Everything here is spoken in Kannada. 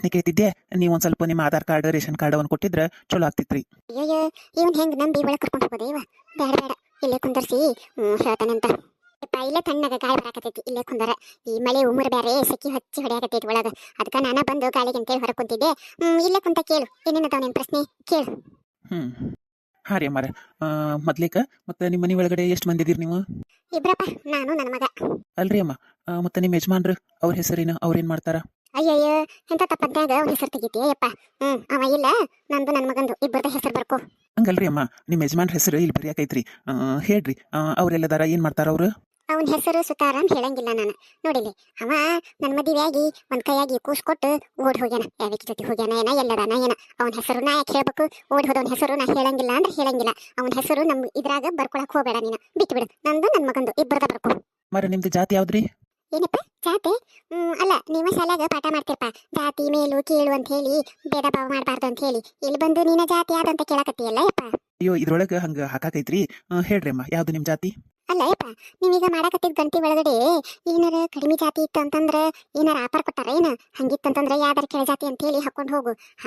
ಪ್ರಶ್ನೆ ಕೇಳ್ತಿದ್ದೆ. ನೀವು ಒಂದು ಸ್ವಲ್ಪ ನಿಮ್ಮ ಆಧಾರ್ ಕಾರ್ಡ್ ರೇಷನ್ ಕಾರ್ಡ್ ಅವನ್ನ ಕೊಟ್ಟಿದ್ರೆ ಚಲೋ ಆಗ್ತಿತ್ರಿ. ಅಯ್ಯೋ ಇವನ್ ಹೆಂಗ್ ನಂಬಿ ಒಳಗೆ ಕರ್ಕೊಂಡು ಹೋಗೋದೇ ಇವ? ಬೇಡ ಬೇಡ, ಇಲ್ಲೇ ಕುಂದರ್ಸಿ ಹೇಳ್ತಾನಂತ. ಯಪ್ಪ ಇಲ್ಲೇ ತಣ್ಣಗ ಗಾಳಿ ಬರಾಕತೈತಿ, ಇಲ್ಲೇ ಕುಂದರ. ಈ ಮಳೆ ಉಮರ್ ಬ್ಯಾರೆ, ಸೆಕಿ ಹಚ್ಚಿ ಹೊಡೆಯಾಕತೈತಿ ಒಳಗ. ಅದಕ್ಕೆ ನಾನ ಬಂದು ಗಾಳಿಗೆ ಅಂತೇಳಿ ಹೊರ ಕುಂತಿದ್ದೆ. ಇಲ್ಲೇ ಕುಂತ ಕೇಳು, ಏನೇನತಾವ ನಿನ್ ಪ್ರಶ್ನೆ ಕೇಳು. ಹಾಂ ರೀ ಅಮ್ಮಾರ, ಮೊದ್ಲೇಕ ಮತ್ತೆ ನಿಮ್ಮ ಮನೆ ಒಳಗಡೆ ಎಷ್ಟು ಮಂದಿ ಇದೀರಿ ನೀವು? ಇಬ್ರಪ್ಪ, ನಾನು ನನ್ನ ಮಗ. ಅಲ್ರಿ ಅಮ್ಮ, ಮತ್ತೆ ನಿಮ್ಮ ಯಜಮಾನ್ರು ಅವ್ರ ಹೆಸರೇನು, ಅವ್ರೇನ್ ಮಾಡ್ತಾರ? ಅಯ್ಯಯ್ಯ ಎಂತ ತಪ್ಪದ್ದಾಗ ಅವ್ನ ಹೆಸರು ತೆಗಿತೀಯಪ್ಪ. ಅವ ಇಲ್ಲ, ನಂದು ನನ್ನ ಮಗಂದು ಇಬ್ಬರದ ಹೆಸರು ಬರ್ಕೋ. ಹಂಗಲ್ರಿ ಅಮ್ಮ, ನಿಮ್ಮ ಯಜಮಾನ್ರ ಹೆಸರು ಇಲ್ಲಿ ಬರೆಯಾಕೈತ್ರಿ. ಹೇಳ್ರಿ, ಅವ್ರೆಲ್ಲದಾರ ಏನ್ ಮಾಡ್ತಾರ ಅವ್ರು? ಅವನ ಹೆಸರು ಸುತಾರಾಮ್ ಹೇಳಂಗಿಲ್ಲ ನಾನು. ನೋಡಿಲಿ, ಅವ ನನ್ನ ಮದುವೆಯಾಗಿ ಒಂದ್ ಕೈಯಾಗಿ ಕೂಸ್ಕೊಟ್ಟು ಓಡ್ ಹೋಗ್ಯಾನ. ಯಾವಕ್ಕೆ ಜೊತೆ ಹೋಗ್ಯಾನ ಏನ, ಎಲ್ಲದಾನ ಏನ. ಅವನ ಹೆಸರು ನಾ ಯಾಕೆ ಹೇಳ್ಬೇಕು? ಓಡ್ ಹೋದವನ ಹೆಸರು ನಾ ಹೇಳಂಗಿಲ್ಲ ಅಂದ್ರೆ ಹೇಳಂಗಿಲ್ಲ. ಅವನ ಹೆಸರು ನಮ್ ಇದ್ರಾಗ ಬರ್ಕೊಳಕ್ ಹೋಗ್ಬೇಡ ನೀನು, ಬಿಟ್ಟು ಬಿಡು. ನಂದು ನನ್ನ ಮಗಂದು ಇಬ್ಬರದ ಬರ್ಕೋ. ಮರ ನಿಮ್ದು ಜಾತಿ ಯಾವ್ದ್ರಿ? ಏನಪ್ಪ ಜಾತಿ? ಅಲ್ಲ, ನೀವು ಶಾಲ್ಯಾಗ ಪಾಠ ಮಾಡ್ತಿರಪ್ಪ, ಜಾತಿ ಮೇಲು ಕೀಳು ಅಂತ ಹೇಳಿ, ಭೇದ ಭಾವ ಮಾಡಬಾರ್ದು ಅಂತ ಹೇಳಿ. ಇಲ್ಲಿ ಬಂದು ನೀನ ಜಾತಿ ಯಾವ್ದಂತ ಕೇಳಕತ್ತೀಯಲ್ಲ ಯಪ್ಪ. ಅಯ್ಯೋ, ಇದ್ರೊಳಗ ಹಂಗ ಹಾಕಾಕೈತ್ರಿ. ಹೇಳ್ರಿ ಅಮ್ಮ, ಯಾವ್ದು ನಿಮ್ ಜಾತಿ? ಅಲ್ಲ ಯಪ್ಪ, ನೀವೀಗ ಮಾಡಕತ್ತಿದ್ ಗಂಟಿ ಒಳಗಡೆ ಏನಾರ ಕಡಿಮೆ ಜಾತಿ ಇತ್ತು ಅಂತಂದ್ರೆ ಏನಾರ ಆಫರ್ ಕೊಟ್ಟಾರ ಏನ? ಹಂಗಿತ್ತಂತಂದ್ರೆ ಯಾವ್ದಾರ ಕೆಳ ಜಾತಿ ಅಂತ ಹೇಳಿ ಹಾಕೊಂಡು ಹೋಗು.